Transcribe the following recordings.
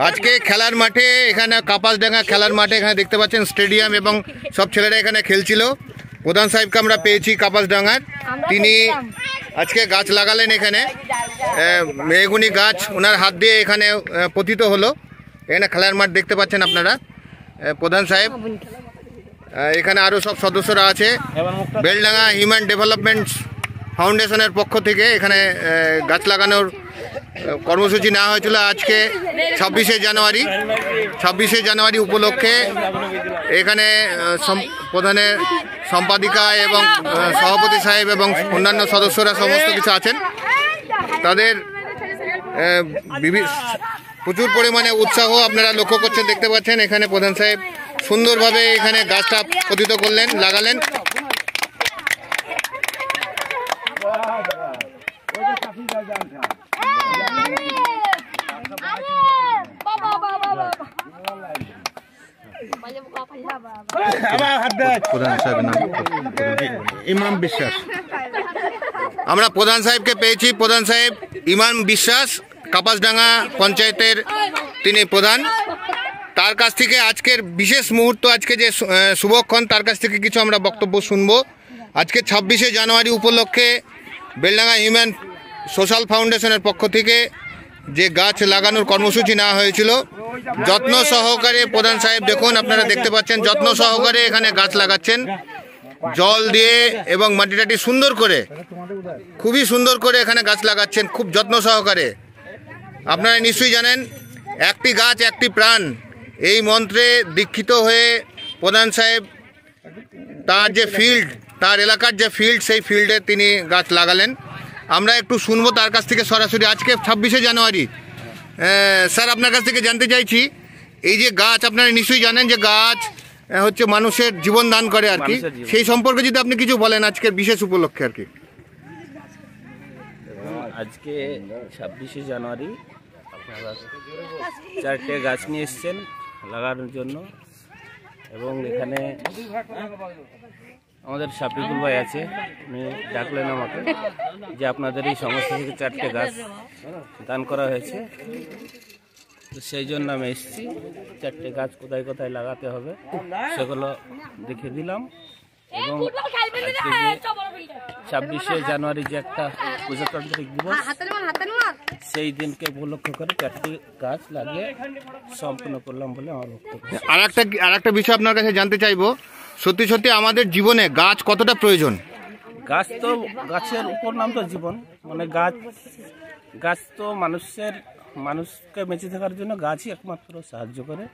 আজকে খেলার মাঠে এখানে কাপাসডাঙ্গা খেলার মাঠে এখানে দেখতে পাচ্ছেন স্টেডিয়াম এবং সব ছেলেরা এখানে খেলছিল। প্রধান সাহেবকে আমরা পেয়েছি কাপাসডাঙ্গার, তিনি আজকে গাছ লাগালেন এখানে, মেহগুনি গাছ ওনার হাত দিয়ে এখানে পতিত হলো। এখানে খেলার মাঠ দেখতে পাচ্ছেন আপনারা। প্রধান সাহেব এখানে আরও সব সদস্যরা আছে। বেলডাঙ্গা হিউম্যান ডেভেলপমেন্ট ফাউন্ডেশনের পক্ষ থেকে এখানে গাছ লাগানোর কর্মসূচি নেওয়া হয়েছিল আজকে 26শে জানুয়ারি উপলক্ষে। এখানে প্রধানের সম্পাদিকা এবং সভাপতি সাহেব এবং অন্যান্য সদস্যরা সমস্ত কিছু আছেন। তাদের প্রচুর পরিমাণে উৎসাহ আপনারা লক্ষ্য করছেন, দেখতে পাচ্ছেন। এখানে প্রধান সাহেব সুন্দরভাবে এখানে গাছটা পতিত করলেন, লাগালেন। ইমাম বিশ্বাস, আমরা প্রধান সাহেবকে পেয়েছি। প্রধান সাহেব ইমাম বিশ্বাস, কাপাসডাঙ্গা পঞ্চায়েতের তিনি প্রধান। তার কাছ থেকে আজকের বিশেষ মুহূর্ত, আজকে যে শুভক্ষণ, তার কাছ থেকে কিছু আমরা বক্তব্য শুনবো। আজকে 26শে জানুয়ারি উপলক্ষে বেলডাঙ্গা হিউম্যান সোশ্যাল ফাউন্ডেশনের পক্ষ থেকে যে গাছ লাগানোর কর্মসূচি নেওয়া হয়েছিল, যত্ন সহকারে প্রধান সাহেব দেখুন, আপনারা দেখতে পাচ্ছেন, যত্ন সহকারে এখানে গাছ লাগাচ্ছেন, জল দিয়ে এবং মাটিটাটি সুন্দর করে, খুবই সুন্দর করে এখানে গাছ লাগাচ্ছেন, খুব যত্ন সহকারে। আপনারা নিশ্চয়ই জানেন, একটি গাছ একটি প্রাণ, এই মন্ত্রে দীক্ষিত হয়ে প্রধান সাহেব তার যে ফিল্ড, তার এলাকার যে ফিল্ড, সেই ফিল্ডে তিনি গাছ লাগালেন। আমরা একটু শুনবো তার কাছ থেকে সরাসরি। আজকে 26শে জানুয়ারি, স্যার আপনার কাছ থেকে জানতে চাইছি, এই যে গাছ, আপনারা নিশ্চয়ই জানেন যে গাছ হচ্ছে মানুষের জীবন দান করে আর কি, সেই সম্পর্কে যদি আপনি কিছু বলেন আজকের বিশেষ উপলক্ষে আর কি। আজকে 26শে জানুয়ারি আপনারা 4টে গাছ নিয়ে এসছেন লাগানোর জন্য, এবং এখানে আমাদের শাফিকুল ভাই আছে, উনি ডাকলেন আমাকে যে আপনাদের এই সংস্থা থেকে 4টে গাছ দান করা হয়েছে, তো সেই জন্য আমি এসেছি। 4টে গাছ কোথায় কোথায় লাগাতে হবে সেগুলো দেখিয়ে দিলাম। এবং আজকে যে 26শে জানুয়ারি যে একটা প্রজাতান্ত্রিক দিবস, সেই দিনকে উপলক্ষ করে 4টি গাছ লাগিয়ে সম্পূর্ণ করলাম বলে আমার বক্তব্য। আর একটা বিষয় আপনার কাছে জানতে চাইবো, সত্যি সত্যি আমাদের জীবনে গাছ কতটা প্রয়োজন? গাছ তো, গাছের উপর নাম তো জীবন, মানে গাছ তো মানুষকে বেঁচে থাকার জন্য গাছই একমাত্র সাহায্য করে,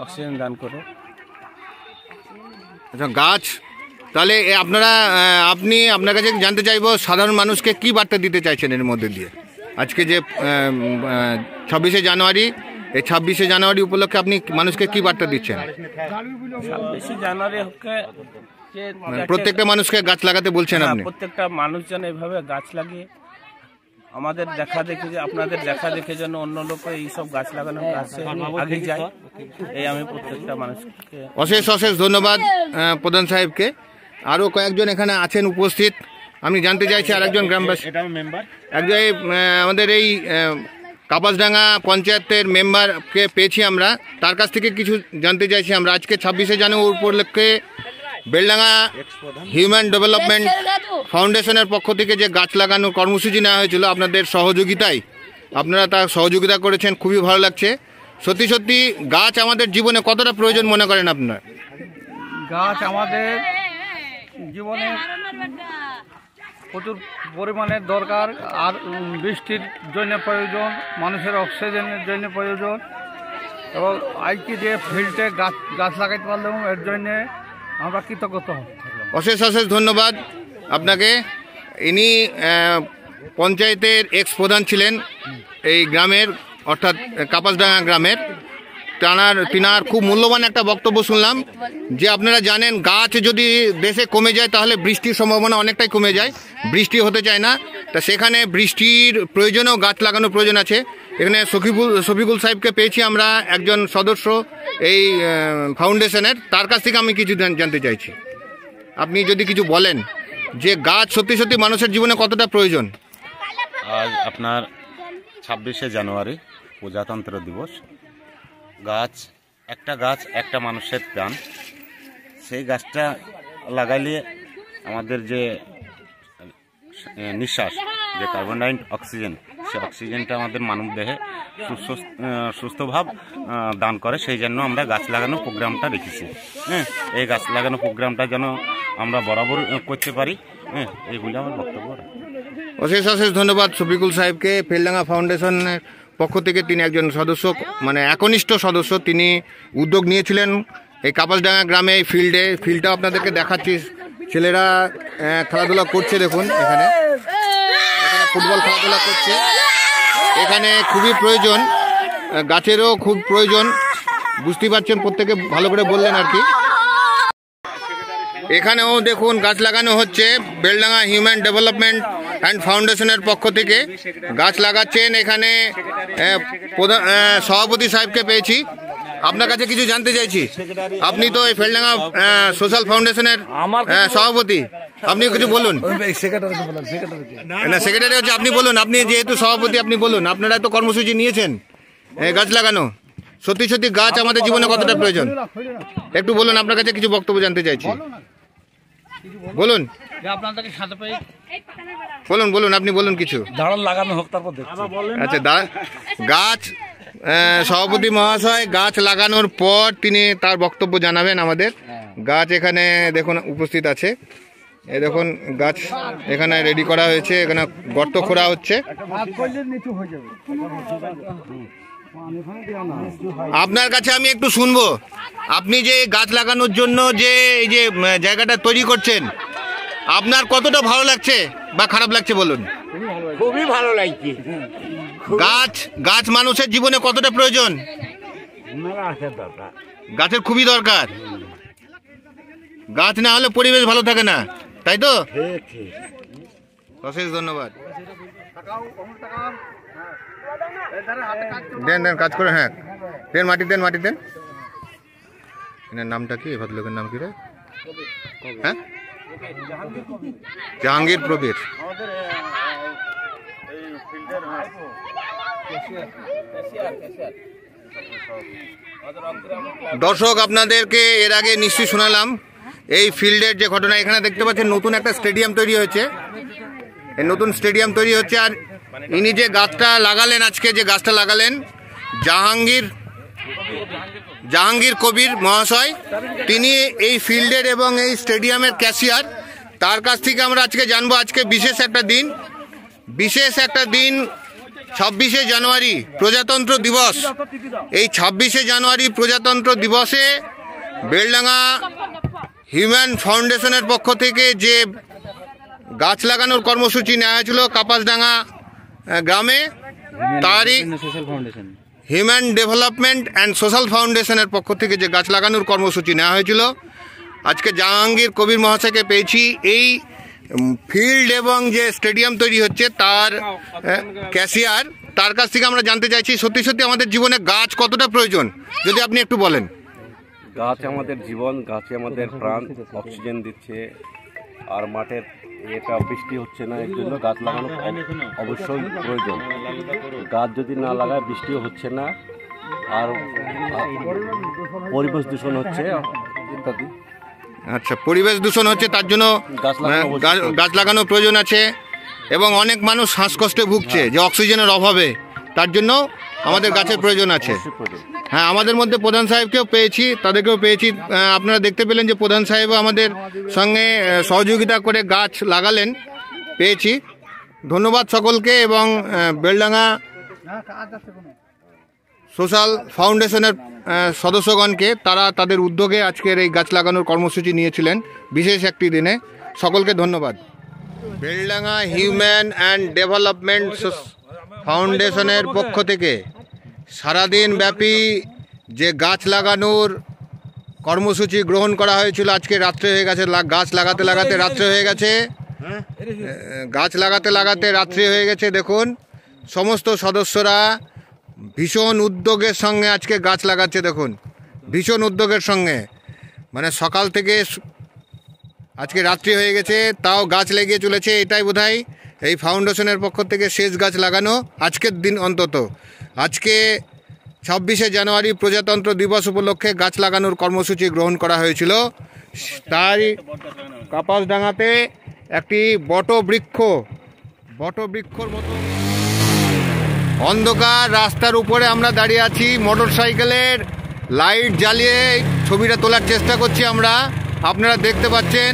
অক্সিজেন দান করে। আচ্ছা, গাছ তাহলে আপনার কাছে জানতে চাইবো, সাধারণ মানুষকে কি বার্তা দিতে চাইছেন এর মধ্যে দিয়ে? আজকে যে 26শে জানুয়ারি, এই 26শে জানুয়ারি উপলক্ষে আপনি মানুষকে কি বার্তা দিচ্ছেন? 26শে জানুয়ারি প্রত্যেকটা মানুষকে গাছ লাগাতে বলছেন আপনি? প্রত্যেকটা মানুষ যেন এইভাবে গাছ লাগিয়ে আমাদের দেখা দেখে, যে আপনাদের দেখা দেখে যেন অন্য লোক এইসব গাছ লাগানোর কাছে আগে যায়, এই আমি প্রত্যেকটা মানুষকে অশেষ ধন্যবাদ প্রধান সাহেবকে। আরও কয়েকজন এখানে আছেন উপস্থিত, আমি জানতে চাইছি আরেকজন গ্রামবাসী, একজন আমাদের এই কাপাসডাঙ্গা পঞ্চায়েতের মেম্বারকে পেয়েছি আমরা, তার কাছ থেকে কিছু জানতে চাইছি আমরা। আজকে 26শে জানুয়ারি উপলক্ষে বেলডাঙ্গা হিউম্যান ডেভেলপমেন্ট ফাউন্ডেশনের পক্ষ থেকে যে গাছ লাগানোর কর্মসূচি নেওয়া হয়েছিল, আপনাদের সহযোগিতায়, আপনারা তার সহযোগিতা করেছেন, খুবই ভালো লাগছে। সত্যি সত্যি গাছ আমাদের জীবনে কতটা প্রয়োজন মনে করেন আপনারা? গাছ আমাদের জীবনে প্রচুর পরিমাণে দরকার, আর বৃষ্টির জন্য প্রয়োজন, মানুষের অক্সিজেনের জন্য প্রয়োজন, এবং আজকে যে ফিল্ডে গাছ লাগাইতে পারলাম এর জন্যে আমরা কৃতজ্ঞতা। অশেষ ধন্যবাদ আপনাকে। ইনি পঞ্চায়েতের এক্স প্রধান ছিলেন এই গ্রামের, অর্থাৎ কাপাসডাঙ্গা গ্রামের। তিনার খুব মূল্যবান একটা বক্তব্য শুনলাম যে আপনারা জানেন গাছ যদি দেশে কমে যায় তাহলে বৃষ্টির সম্ভাবনা অনেকটাই কমে যায়, বৃষ্টি হতে চায় না। তা সেখানে বৃষ্টির প্রয়োজনেও গাছ লাগানোর প্রয়োজন আছে। এখানে শফিকুল সাহেবকে পেয়েছি আমরা, একজন সদস্য এই ফাউন্ডেশনের। তার কাছ থেকে আমি কিছু জানতে চাইছি, আপনি যদি কিছু বলেন যে গাছ সত্যি সত্যি মানুষের জীবনে কতটা প্রয়োজন। আজ আপনার 26শে জানুয়ারি প্রজাতন্ত্র দিবস। গাছ একটা মানুষের প্রাণ। সেই গাছটা লাগাইলে আমাদের যে নিঃশ্বাস, যে কার্বন ডাই অক্সিজেন, সেই অক্সিজেনটা আমাদের মানব দেহে সুস্থভাব দান করে। সেই জন্য আমরা গাছ লাগানো প্রোগ্রামটা রেখেছি। হ্যাঁ, এই গাছ লাগানো প্রোগ্রামটা যেন আমরা বরাবর করতে পারি। হ্যাঁ, এইগুলি আমার বক্তব্য। অশেষ ধন্যবাদ শফিকুল সাহেবকে। ফেলডাঙ্গা ফাউন্ডেশনের পক্ষ থেকে তিনি একজন সদস্য, মানে একনিষ্ঠ সদস্য। তিনি উদ্যোগ নিয়েছিলেন এই কাপাসডাঙ্গা গ্রামে এই ফিল্ডটা আপনাদেরকে দেখাচ্ছি। ছেলেরা খেলাধুলা করছে, দেখুন এখানে ফুটবল খেলাধুলা করছে। এখানে খুবই প্রয়োজন, গাছেরও খুব প্রয়োজন, বুঝতেই পারছেন, প্রত্যেকে ভালো করে বললেন আর কি। এখানেও দেখুন গাছ লাগানো হচ্ছে। বেলডাঙ্গা হিউম্যান ডেভেলপমেন্ট অ্যান্ড ফাউন্ডেশনের পক্ষ থেকে গাছ লাগাচ্ছেন। এখানে সভাপতি সাহেবকে পেয়েছি। আপনার কাছে কিছু জানতে চাইছি, আপনি তো এই বেলডাঙ্গা সোশ্যাল ফাউন্ডেশনের সভাপতি, আপনি কিছু বলুন। না, সেক্রেটারি হচ্ছে, আপনি বলুন। আপনি যেহেতু সভাপতি, আপনি বলুন। আপনারা তো কর্মসূচি নিয়েছেন গাছ লাগানো, সত্যি সত্যি গাছ আমাদের জীবনে কতটা প্রয়োজন একটু বলুন। আপনার কাছে কিছু বক্তব্য জানতে চাইছি, বলুন। বলুন আপনি বলুন কিছু। লাগানো হোক, তারপর আচ্ছা, গাছ সভাপতি মহাশয় গাছ লাগানোর পর তিনি তার বক্তব্য জানাবেন আমাদের। গাছ এখানে দেখুন উপস্থিত আছে, এই দেখুন গাছ এখানে রেডি করা হয়েছে, এখানে গর্ত খোঁড়া হচ্ছে। আপনার কাছে আমি একটু শুনবো, আপনি যে গাছ লাগানোর জন্য যে এই যে জায়গাটা তৈরি করছেন, আপনার কতটা ভালো লাগছে বা খারাপ লাগছে বলুন। খুবই ভালো লাগছে। গাছ মানুষের জীবনে কতটা প্রয়োজন। গাছের খুবই দরকার। গাছ না হলে পরিবেশ ভালো থাকে না, তাই তো? অশেষ ধন্যবাদ। দেন কাজ করে। হ্যাঁ, দেন মাটি দেন। এনার নামটা কি, ভদ্রলোকের নাম কি রে? হ্যাঁ, জাহাঙ্গীর প্রবীর। দর্শক, আপনাদেরকে এর আগে নিশ্চয়ই শোনালাম এই ফিল্ডের যে ঘটনা। এখানে দেখতে পাচ্ছেন নতুন একটা স্টেডিয়াম তৈরি হয়েছে, এই নতুন স্টেডিয়াম তৈরি হচ্ছে। আর ইনি যে গাছটা লাগালেন, আজকে যে গাছটা লাগালেন, জাহাঙ্গীর কবির মহাশয়, তিনি এই ফিল্ডের এবং এই স্টেডিয়ামের ক্যাশিয়ার। তার কাছ থেকে আমরা আজকে জানবো, আজকে বিশেষ একটা দিন 26শে জানুয়ারি প্রজাতন্ত্র দিবস। এই 26শে জানুয়ারি প্রজাতন্ত্র দিবসে বেলডাঙ্গা হিউম্যান ফাউন্ডেশনের পক্ষ থেকে যে গাছ লাগানোর কর্মসূচি নেওয়া হয়েছিল কাপাসডাঙ্গা গ্রামে, তারই হিউম্যান ডেভেলপমেন্ট অ্যান্ড সোশ্যাল ফাউন্ডেশনের পক্ষ থেকে যে গাছ লাগানোর কর্মসূচি নেওয়া হয়েছিল, আজকে জাহাঙ্গীর কবির মহাশয়কে পেয়েছি। এই ফিল্ড এবং যে স্টেডিয়াম তৈরি হচ্ছে তার ক্যাশিয়ার, তার কাছ থেকে আমরা জানতে চাইছি সত্যি সত্যি আমাদের জীবনে গাছ কতটা প্রয়োজন, যদি আপনি একটু বলেন। গাছ আমাদের জীবন, গাছে আমাদের প্রাণ, অক্সিজেন দিচ্ছে। আর মাঠের এটা বৃষ্টি হচ্ছে না, এর জন্য গাছ লাগানো অবশ্যই প্রয়োজন। গাছ যদি না লাগায় বৃষ্টিও হচ্ছে না, আর পরিবেশ দূষণ হচ্ছে ইত্যাদি। আচ্ছা, পরিবেশ দূষণ হচ্ছে, তার জন্য গাছ লাগানোর প্রয়োজন আছে। এবং অনেক মানুষ শ্বাসকষ্টে ভুগছে যে অক্সিজেনের অভাবে, তার জন্য আমাদের গাছের প্রয়োজন আছে। হ্যাঁ, আমাদের মধ্যে প্রধান সাহেবকেও পেয়েছি, তাদেরকেও পেয়েছি। আপনারা দেখতে পেলেন যে প্রধান সাহেবও আমাদের সঙ্গে সহযোগিতা করে গাছ লাগালেন, পেয়েছি। ধন্যবাদ সকলকে। এবং বেলডাঙ্গা সোশ্যাল ফাউন্ডেশনের সদস্যগণকে, তারা তাদের উদ্যোগে আজকের এই গাছ লাগানোর কর্মসূচি নিয়েছিলেন বিশেষ একটি দিনে। সকলকে ধন্যবাদ। বেলডাঙ্গা হিউম্যান অ্যান্ড ডেভেলপমেন্ট ফাউন্ডেশনের পক্ষ থেকে সারাদিন ব্যাপী যে গাছ লাগানোর কর্মসূচি গ্রহণ করা হয়েছিল, আজকে রাত্রে হয়ে গেছে, গাছ লাগাতে লাগাতে রাত্রে হয়ে গেছে, গাছ লাগাতে লাগাতে রাত্রি হয়ে গেছে। দেখুন সমস্ত সদস্যরা ভীষণ উদ্যোগের সঙ্গে আজকে গাছ লাগাচ্ছে। দেখুন ভীষণ উদ্যোগের সঙ্গে, মানে সকাল থেকে আজকে রাত্রি হয়ে গেছে তাও গাছ লেগে চলেছে। এটাই বোধহয় এই ফাউন্ডেশনের পক্ষ থেকে শেষ গাছ লাগানো আজকের দিন অন্তত। আজকে 26শে জানুয়ারি প্রজাতন্ত্র দিবস উপলক্ষে গাছ লাগানোর কর্মসূচি গ্রহণ করা হয়েছিল। তাই কাপাসডাঙ্গাতে একটি বটবৃক্ষর মতো অন্ধকার রাস্তার উপরে আমরা দাঁড়িয়ে আছি। মোটর সাইকেলের লাইট জ্বালিয়ে ছবিটা তোলার চেষ্টা করছি আমরা, আপনারা দেখতে পাচ্ছেন।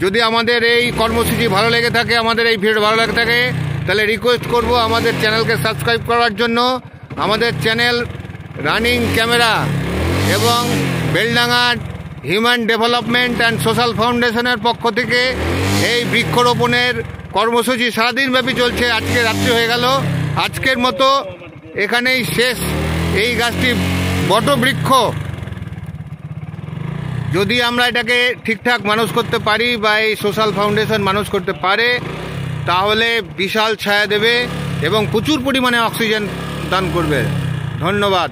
যদি আমাদের এই কর্মসূচি ভালো লেগে থাকে, আমাদের এই ভিডিও ভালো লেগে থাকে, তাহলে রিকোয়েস্ট করব আমাদের চ্যানেলকে সাবস্ক্রাইব করার জন্য। আমাদের চ্যানেল রানিং ক্যামেরা এবং Beldanga human development and social ফাউন্ডেশনের পক্ষ থেকে এই বৃক্ষরোপণের কর্মসূচি সারাদিন ব্যাপী চলছে। আজকে রাত্রি হয়ে গেল, আজকের মতো এখানেই শেষ। এই গাছটি বটবৃক্ষ, যদি আমরা এটাকে ঠিকঠাক মানুষ করতে পারি বা এই সোশ্যাল ফাউন্ডেশন মানুষ করতে পারে, তাহলে বিশাল ছায়া দেবে এবং প্রচুর পরিমাণে অক্সিজেন দান করবে। ধন্যবাদ।